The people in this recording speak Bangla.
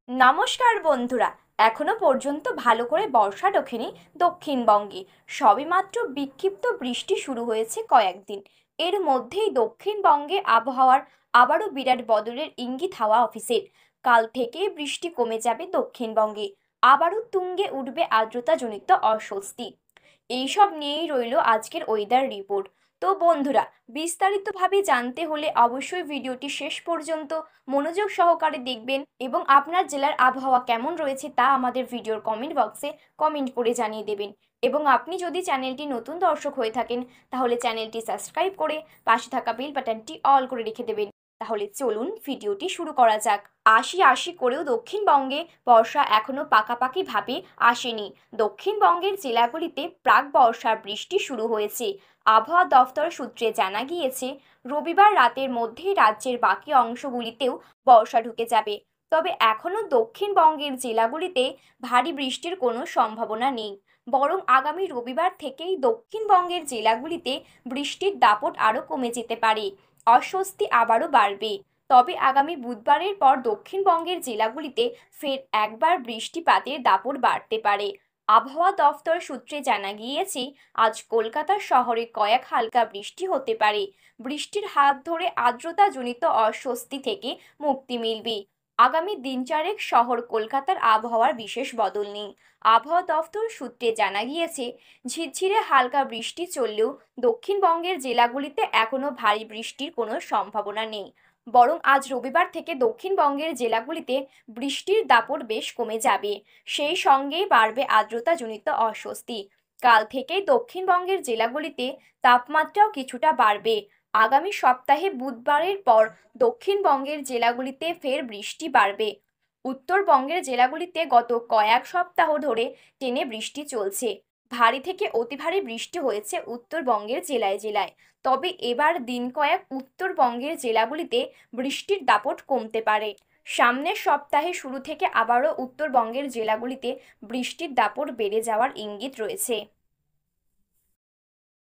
নমস্কার বন্ধুরা। এখনো পর্যন্ত ভালো করে বর্ষা ঢোকেনি দক্ষিণবঙ্গে। সবেমাত্র বিক্ষিপ্ত বৃষ্টি শুরু হয়েছে কয়েকদিন। এর মধ্যেই দক্ষিণবঙ্গে আবহাওয়ার আবারও বিরাট বদলের ইঙ্গিত হাওয়া অফিসের। কাল থেকেই বৃষ্টি কমে যাবে দক্ষিণবঙ্গে। আবারও তুঙ্গে উঠবে আর্দ্রতাজনিত অস্বস্তি। এইসব নিয়েই রইল আজকের ওয়েদার রিপোর্ট। তো বন্ধুরা, বিস্তারিতভাবে জানতে হলে অবশ্যই ভিডিওটি শেষ পর্যন্ত মনোযোগ সহকারে দেখবেন এবং আপনার জেলার আবহাওয়া কেমন রয়েছে তা আমাদের ভিডিওর কমেন্ট বক্সে কমেন্ট করে জানিয়ে দেবেন। এবং আপনি যদি চ্যানেলটি নতুন দর্শক হয়ে থাকেন তাহলে চ্যানেলটি সাবস্ক্রাইব করে পাশে থাকা বেল বাটনটি অল করে রেখে দেবেন। তাহলে চলুন ভিডিওটি শুরু করা যাক। আশি আশি করেও দক্ষিণবঙ্গে বর্ষা এখনো পাকাপাকিভাবে আসেনি। দক্ষিণবঙ্গের জেলাগুলিতে প্রাক বর্ষার বৃষ্টি শুরু হয়েছে। আবহাওয়া দফতর সূত্রে জানা গিয়েছে, রবিবার রাতের মধ্যেই রাজ্যের বাকি অংশগুলিতেও বর্ষা ঢুকে যাবে। তবে এখনও দক্ষিণবঙ্গের জেলাগুলিতে ভারী বৃষ্টির কোনো সম্ভাবনা নেই। বরং আগামী রবিবার থেকেই দক্ষিণবঙ্গের জেলাগুলিতে বৃষ্টির দাপট আরও কমে যেতে পারে। অস্বস্তি আবারও বাড়বে। তবে আগামী বুধবারের পর দক্ষিণবঙ্গের জেলাগুলিতে ফের একবার বৃষ্টিপাতের দাপট বাড়তে পারে। আবহাওয়া দফতর সূত্রে জানা গিয়েছে, আজ কলকাতা শহরে কয়েক হালকা বৃষ্টি হতে পারে। বৃষ্টির হাত ধরে আর্দ্রতাজনিত অস্বস্তি থেকে মুক্তি মিলবে। আগামী দিন চারেক শহর কলকাতার আবহাওয়ার বিশেষ বদল নেই। আবহাওয়া দফতর সূত্রে জানা গিয়েছে, ঝিরঝিরে হালকা বৃষ্টি চললেও দক্ষিণবঙ্গের জেলাগুলিতে এখনও ভারী বৃষ্টির কোনো সম্ভাবনা নেই। বরং আজ রবিবার থেকে দক্ষিণবঙ্গের জেলাগুলিতে বৃষ্টির দাপট বেশ কমে যাবে। সেই সঙ্গেই বাড়বে আর্দ্রতাজনিত অস্বস্তি। কাল থেকেই দক্ষিণবঙ্গের জেলাগুলিতে তাপমাত্রাও কিছুটা বাড়বে। আগামী সপ্তাহে বুধবারের পর দক্ষিণবঙ্গের জেলাগুলিতে ফের বৃষ্টি বাড়বে। উত্তরবঙ্গের জেলাগুলিতে গত কয়েক সপ্তাহ ধরে টেনে বৃষ্টি চলছে। ভারী থেকে অতি ভারী বৃষ্টি হয়েছে উত্তরবঙ্গের জেলায় জেলায়। তবে এবার দিন কয়েক উত্তরবঙ্গের জেলাগুলিতে বৃষ্টির দাপট কমতে পারে। সামনের সপ্তাহে শুরু থেকে আবারও উত্তরবঙ্গের জেলাগুলিতে বৃষ্টির দাপট বেড়ে যাওয়ার ইঙ্গিত রয়েছে।